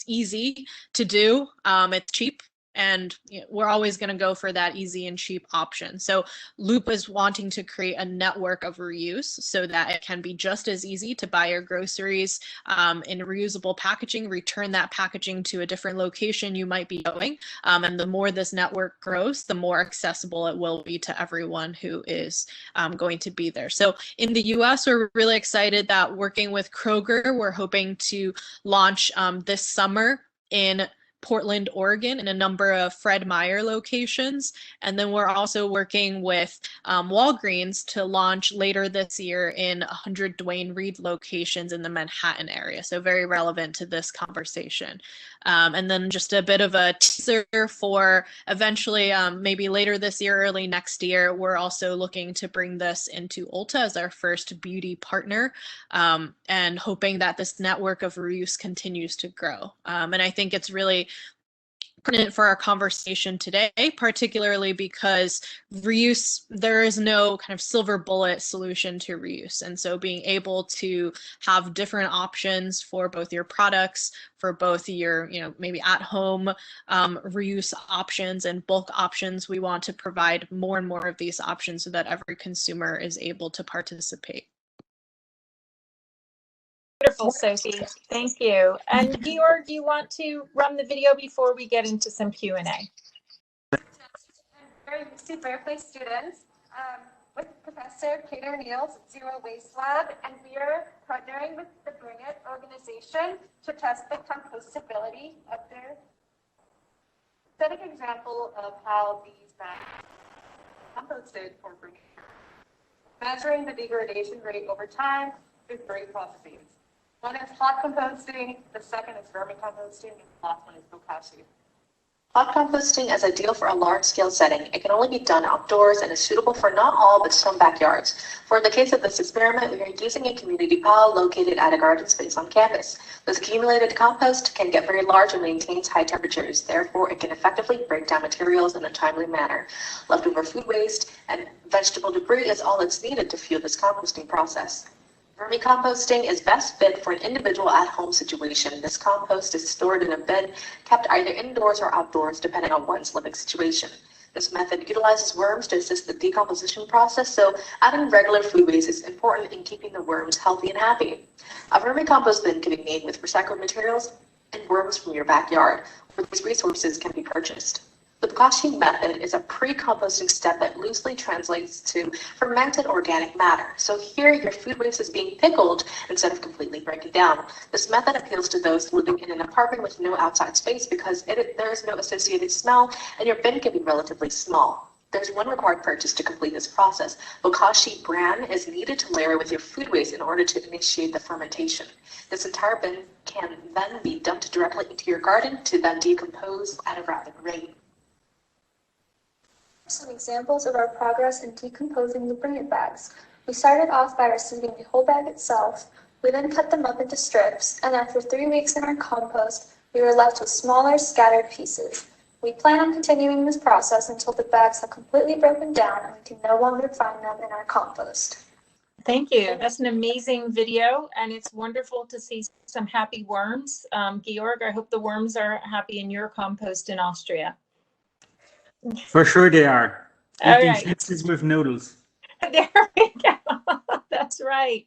easy to do. It's cheap. And we're always going to go for that easy and cheap option. So Loop is wanting to create a network of reuse so that it can be just as easy to buy your groceries in reusable packaging, return that packaging to a different location you might be going. And the more this network grows, the more accessible it will be to everyone who is going to be there. So in the US, we're really excited that working with Kroger, we're hoping to launch this summer in Portland, Oregon, in a number of Fred Meyer locations. And then we're also working with Walgreens to launch later this year in 100 Duane Reade locations in the Manhattan area. So very relevant to this conversation. And then just a bit of a teaser for eventually, maybe later this year, early next year, we're also looking to bring this into Ulta as our first beauty partner, and hoping that this network of reuse continues to grow. And I think it's really pertinent for our conversation today, particularly because reuse, there is no kind of silver bullet solution to reuse. And so being able to have different options for both your products, for both your, maybe at home reuse options and bulk options, we want to provide more and more of these options so that every consumer is able to participate. Wonderful, Sophie. Thank you. And Georg, do you want to run the video before we get into some Q&A? Very Fairplay students with Professor Peter Neal's Zero Waste Lab, and we are partnering with the BRINGiT organization to test the compostability of their setting example of how these bags composted for BRINGiT. Measuring the degradation rate over time through 3 processes. One is hot composting, the second is vermicomposting, and the last one is bokashi. Hot composting is ideal for a large-scale setting. It can only be done outdoors and is suitable for not all but some backyards. For the case of this experiment, we are using a community pile located at a garden space on campus. This accumulated compost can get very large and maintains high temperatures. Therefore, it can effectively break down materials in a timely manner. Leftover food waste and vegetable debris is all that's needed to fuel this composting process. Vermicomposting is best fit for an individual at-home situation. This compost is stored in a bin, kept either indoors or outdoors, depending on one's living situation. This method utilizes worms to assist the decomposition process, so adding regular food waste is important in keeping the worms healthy and happy. A vermicompost bin can be made with recycled materials and worms from your backyard, where these resources can be purchased. The bokashi method is a pre-composting step that loosely translates to fermented organic matter. So here your food waste is being pickled instead of completely breaking down. This method appeals to those living in an apartment with no outside space because there is no associated smell and your bin can be relatively small. There's one required purchase to complete this process. Bokashi bran is needed to layer with your food waste in order to initiate the fermentation. This entire bin can then be dumped directly into your garden to then decompose at a rapid rate. Some examples of our progress in decomposing the BRINGiT bags. We started off by receiving the whole bag itself. We then cut them up into strips, and after 3 weeks in our compost, we were left with smaller, scattered pieces. We plan on continuing this process until the bags have completely broken down and we can no longer find them in our compost. Thank you. That's an amazing video, and it's wonderful to see some happy worms. Georg, I hope the worms are happy in your compost in Austria. For sure they are. All Eating right. schnitzels with noodles. There we go. That's right.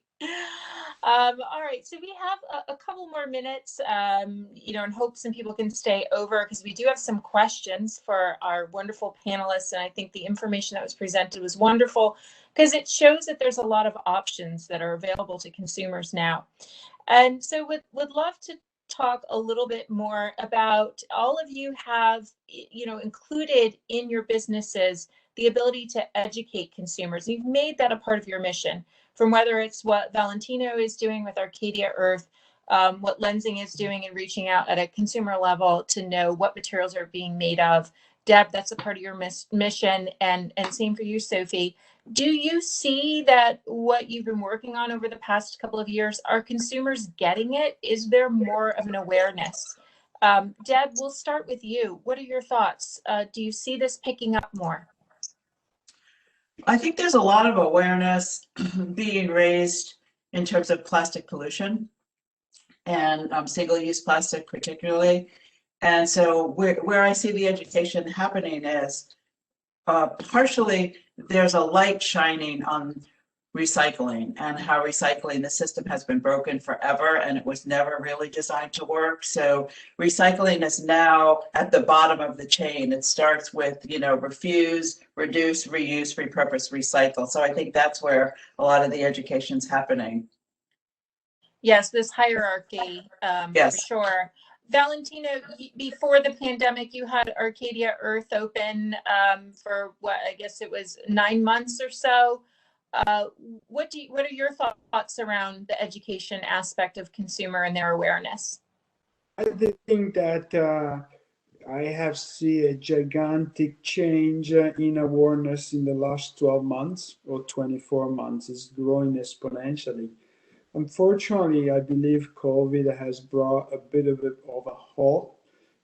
All right, so we have a couple more minutes, and hope some people can stay over because we do have some questions for our wonderful panelists. And I think the information that was presented was wonderful because it shows that there's a lot of options that are available to consumers now. And so would love to talk a little bit more about, all of you have, included in your businesses the ability to educate consumers. You've made that a part of your mission, from whether it's what Valentino is doing with Arcadia Earth, what Lenzing is doing in reaching out at a consumer level to know what materials are being made of. Deb, that's a part of your mission, and same for you, Sophie. Do you see that what you've been working on over the past couple of years, are consumers getting it? Is there more of an awareness? Deb, we'll start with you. What are your thoughts? Do you see this picking up more? I think there's a lot of awareness being raised in terms of plastic pollution and single-use plastic particularly. And so where I see the education happening is partially there's a light shining on recycling and how recycling, the system has been broken forever and it was never really designed to work. So recycling is now at the bottom of the chain. It starts with, refuse, reduce, reuse, repurpose, recycle. So I think that's where a lot of the education's happening. Yes, this hierarchy, Yes. for sure. Valentino, before the pandemic, you had Arcadia Earth open for what, I guess it was 9 months or so. What are your thoughts around the education aspect of consumer and their awareness? I think that I have seen a gigantic change in awareness in the last 12 months or 24 months. It's growing exponentially. Unfortunately, I believe COVID has brought a bit of a halt,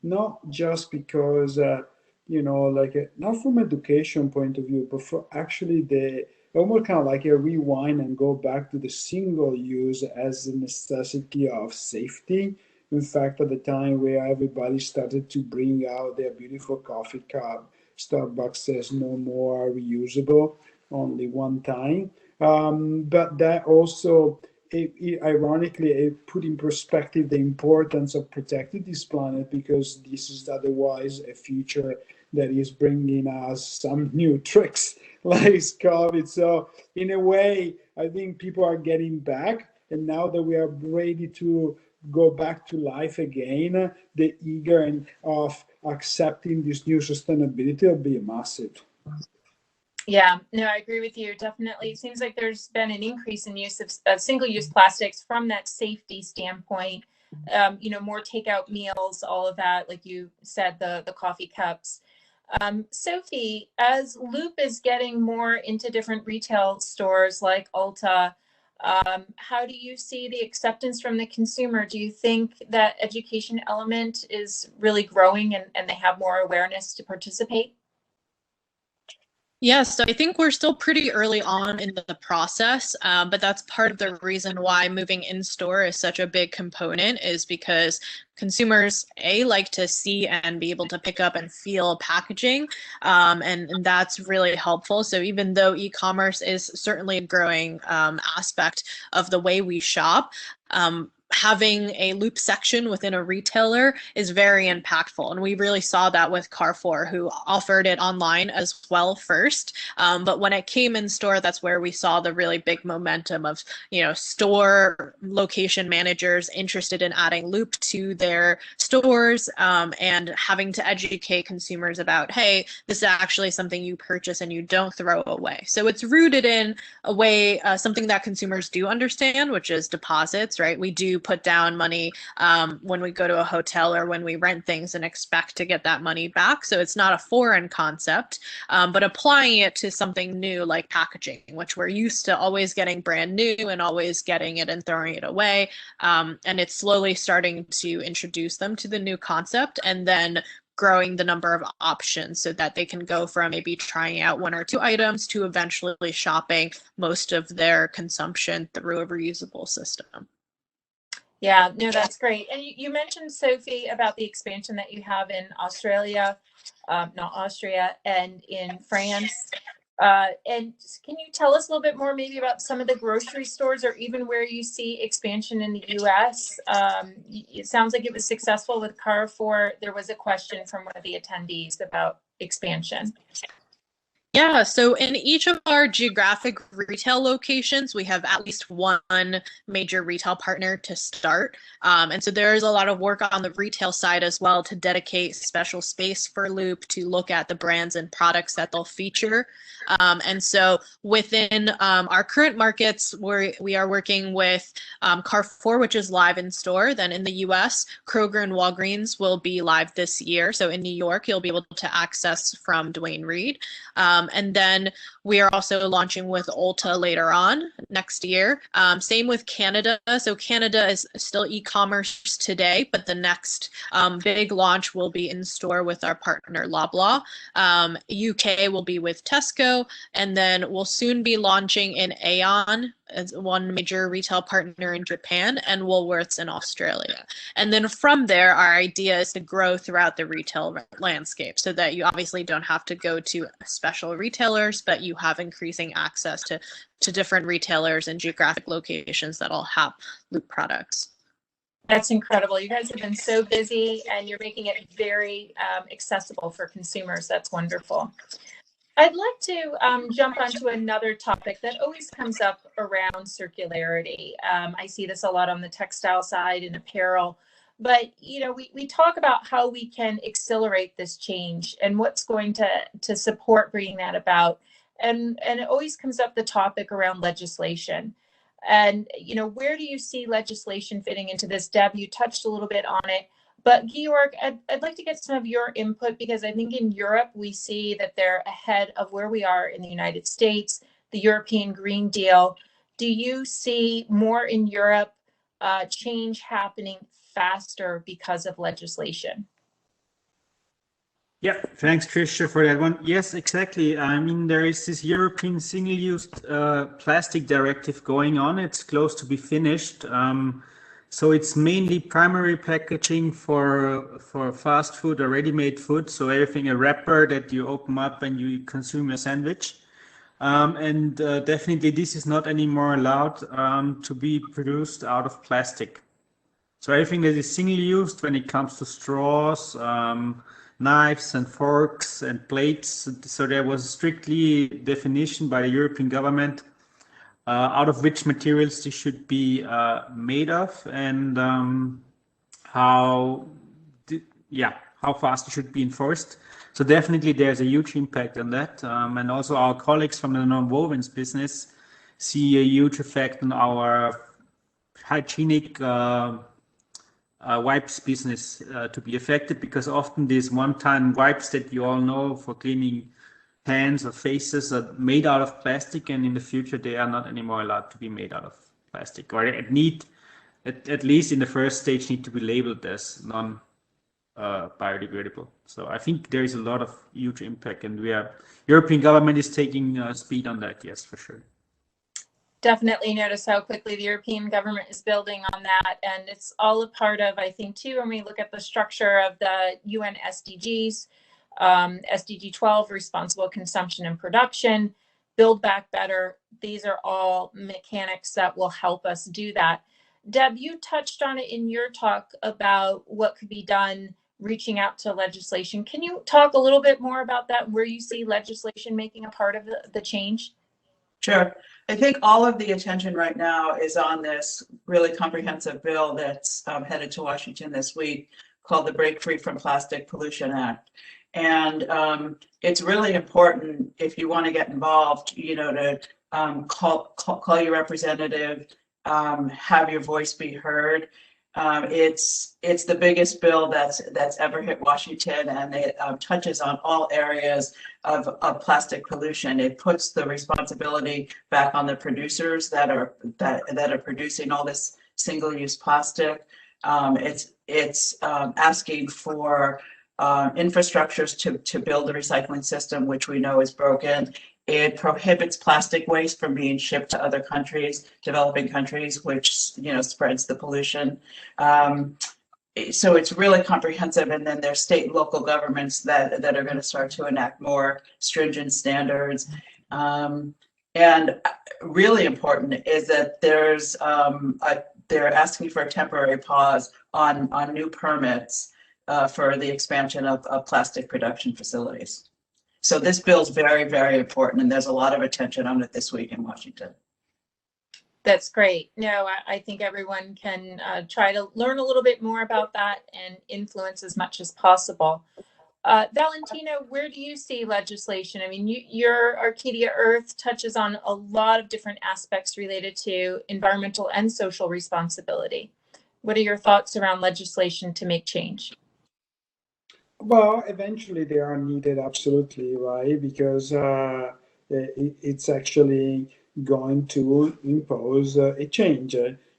not just because, not from education point of view, but for actually almost kind of like a rewind and go back to the single use as a necessity of safety. In fact, at the time where everybody started to bring out their beautiful coffee cup, Starbucks says no more reusable, only one time. But that also, ironically, it put in perspective the importance of protecting this planet, because this is otherwise a future that is bringing us some new tricks like COVID. So in a way, I think people are getting back, and now that we are ready to go back to life again, the eager and of accepting this new sustainability will be massive. Yeah, no, I agree with you. Definitely. It seems like there's been an increase in use of single-use plastics from that safety standpoint. More takeout meals, all of that, like you said, the coffee cups. Sophie, as Loop is getting more into different retail stores like Ulta, how do you see the acceptance from the consumer? Do you think that education element is really growing and they have more awareness to participate? Yes, so I think we're still pretty early on in the process, but that's part of the reason why moving in store is such a big component, is because consumers like to see and be able to pick up and feel packaging, and that's really helpful. So even though e-commerce is certainly a growing aspect of the way we shop, having a Loop section within a retailer is very impactful. And we really saw that with Carrefour, who offered it online as well first. But when it came in store, that's where we saw the really big momentum of, store location managers interested in adding Loop to their stores, and having to educate consumers about, hey, this is actually something you purchase and you don't throw away. So it's rooted in a way, something that consumers do understand, which is deposits, right? We do put down money when we go to a hotel or when we rent things and expect to get that money back. So it's not a foreign concept, but applying it to something new like packaging, which we're used to always getting brand new and always getting it and throwing it away. And it's slowly starting to introduce them to the new concept, and then growing the number of options so that they can go from maybe trying out 1 or 2 items to eventually shopping most of their consumption through a reusable system. Yeah, no, that's great. And you mentioned, Sophie, about the expansion that you have in Australia, not Austria, and in France. And can you tell us a little bit more maybe about some of the grocery stores, or even where you see expansion in the US? It sounds like it was successful with Carrefour. There was a question from one of the attendees about expansion. Yeah, so in each of our geographic retail locations, we have at least one major retail partner to start. And so there is a lot of work on the retail side as well to dedicate special space for Loop to look at the brands and products that they'll feature. And so within our current markets, we are working with Carrefour, which is live in store. Then in the US, Kroger and Walgreens will be live this year. So in New York, you'll be able to access from Duane Reade. And then we are also launching with Ulta later on next year. Same with Canada. So Canada is still e-commerce today, but the next big launch will be in store with our partner Loblaw. UK will be with Tesco, and then we'll soon be launching in Aeon as one major retail partner in Japan, and Woolworths in Australia. And then from there, our idea is to grow throughout the retail landscape so that you obviously don't have to go to special retailers, but you have increasing access to different retailers and geographic locations that'll have Loop products. That's incredible. You guys have been so busy, and you're making it very accessible for consumers. That's wonderful. I'd like to jump onto another topic that always comes up around circularity. I see this a lot on the textile side and apparel. But, you know, we talk about how we can accelerate this change and what's going to support bringing that about. And it always comes up the topic around legislation. And, you know, where do you see legislation fitting into this? Deb, you touched a little bit on it. But Georg, I'd like to get some of your input, because I think in Europe, we see that they're ahead of where we are in the United States, the European Green Deal. Do you see more in Europe change happening faster because of legislation? Yeah, thanks, Tricia, for that one. Yes, exactly. I mean, there is this European single-use plastic directive going on. It's close to be finished. So it's mainly primary packaging for fast food or ready-made food. So everything, a wrapper that you open up and you consume your sandwich. Definitely this is not anymore allowed to be produced out of plastic. So everything that is single-used when it comes to straws, knives and forks and plates. So there was strictly definition by the European government out of which materials they should be made of, and how fast it should be enforced. So definitely there's a huge impact on that. And also our colleagues from the non-wovens business see a huge effect on our hygienic wipes business to be affected, because often these one-time wipes that you all know for cleaning hands or faces are made out of plastic, and in the future they are not anymore allowed to be made out of plastic, or at least in the first stage need to be labeled as non-biodegradable. So I think there is a lot of huge impact, and European government is taking speed on that, yes, for sure. Definitely notice how quickly the European government is building on that. And it's all a part of, I think, too, when we look at the structure of the UN SDGs, SDG 12, responsible consumption and production, build back better. These are all mechanics that will help us do that. Deb, you touched on it in your talk about what could be done reaching out to legislation. Can you talk a little bit more about that, where you see legislation making a part of the change? Sure. I think all of the attention right now is on this really comprehensive bill that's headed to Washington this week, called the Break Free from Plastic Pollution Act. And it's really important, if you want to get involved, you know, to call your representative, have your voice be heard. It's the biggest bill that's ever hit Washington, and it touches on all areas of plastic pollution. It puts the responsibility back on the producers that are producing all this single-use plastic. It's asking for infrastructures to build a recycling system, which we know is broken. It prohibits plastic waste from being shipped to other countries, developing countries, which, you know, spreads the pollution. So it's really comprehensive. And then there's state and local governments that are going to start to enact more stringent standards. And really important is that there's they're asking for a temporary pause on new permits for the expansion of plastic production facilities. So this bill's very, very important, and there's a lot of attention on it this week in Washington. That's great. No, I think everyone can try to learn a little bit more about that and influence as much as possible. Valentino, where do you see legislation? I mean, your Arcadia Earth touches on a lot of different aspects related to environmental and social responsibility. What are your thoughts around legislation to make change? Well, eventually they are needed, absolutely, right? Because it's actually going to impose a change.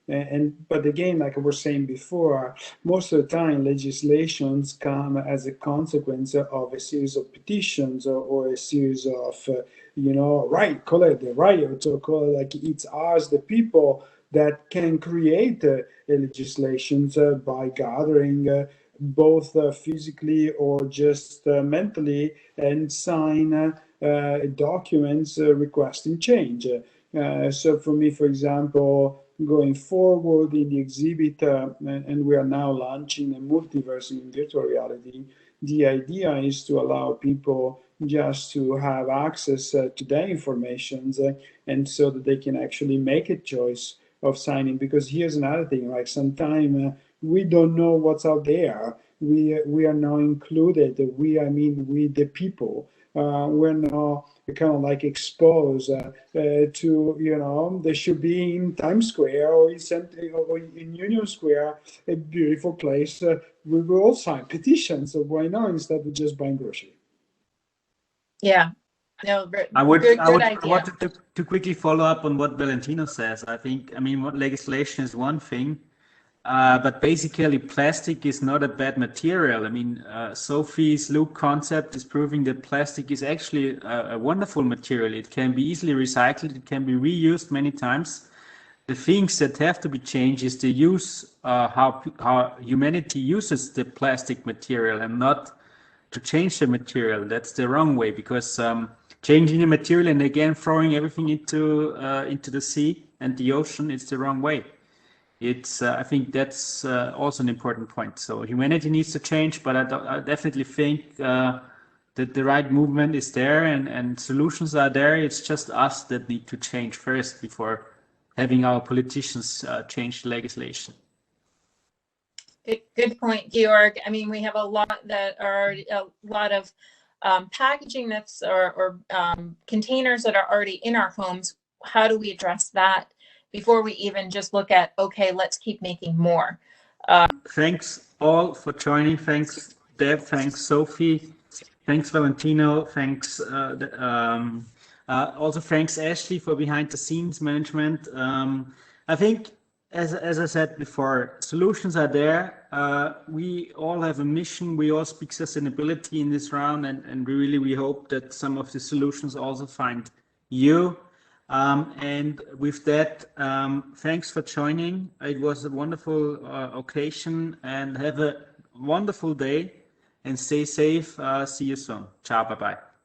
But again, like I was saying before, most of the time legislations come as a consequence of a series of petitions or a series of, call it the riot, or call it like it's us, the people, that can create legislations by gathering both physically or just mentally, and sign documents requesting change. So for me, for example, going forward in the exhibit, and we are now launching a multiverse in virtual reality, the idea is to allow people just to have access to their information, and so that they can actually make a choice of signing. Because here's another thing, like sometimes we don't know what's out there. We are now included. I mean, we the people. We're now kind of like exposed to, you know, there should be in Times Square or in Union Square, a beautiful place. We will all sign petitions. So why not, instead of just buying groceries? Yeah. No, I idea. wanted to quickly follow up on what Valentino says. I mean, what legislation is one thing, but basically plastic is not a bad material. I mean, Sophie's loop concept is proving that plastic is actually a wonderful material. It can be easily recycled. It can be reused many times. The things that have to be changed is the use, how humanity uses the plastic material, and not to change the material. That's the wrong way, because changing the material and again throwing everything into the sea and the ocean is the wrong way. It's I think that's also an important point. So humanity needs to change, but I definitely think that the right movement is there, and solutions are there. It's just us that need to change first before having our politicians change the legislation. Good point, Georg. I mean, we have a lot of packaging that's or containers that are already in our homes. How do we address that before we even just look at, okay, let's keep making more? Thanks all for joining. Thanks, Deb. Thanks, Sophie. Thanks, Valentino. Thanks. Also, thanks, Ashley, for behind the scenes management. I think, as I said before, solutions are there. We all have a mission. We all speak sustainability in this round, and we hope that some of the solutions also find you. And with that, thanks for joining. It was a wonderful occasion, and have a wonderful day and stay safe. See you soon. Ciao, bye-bye.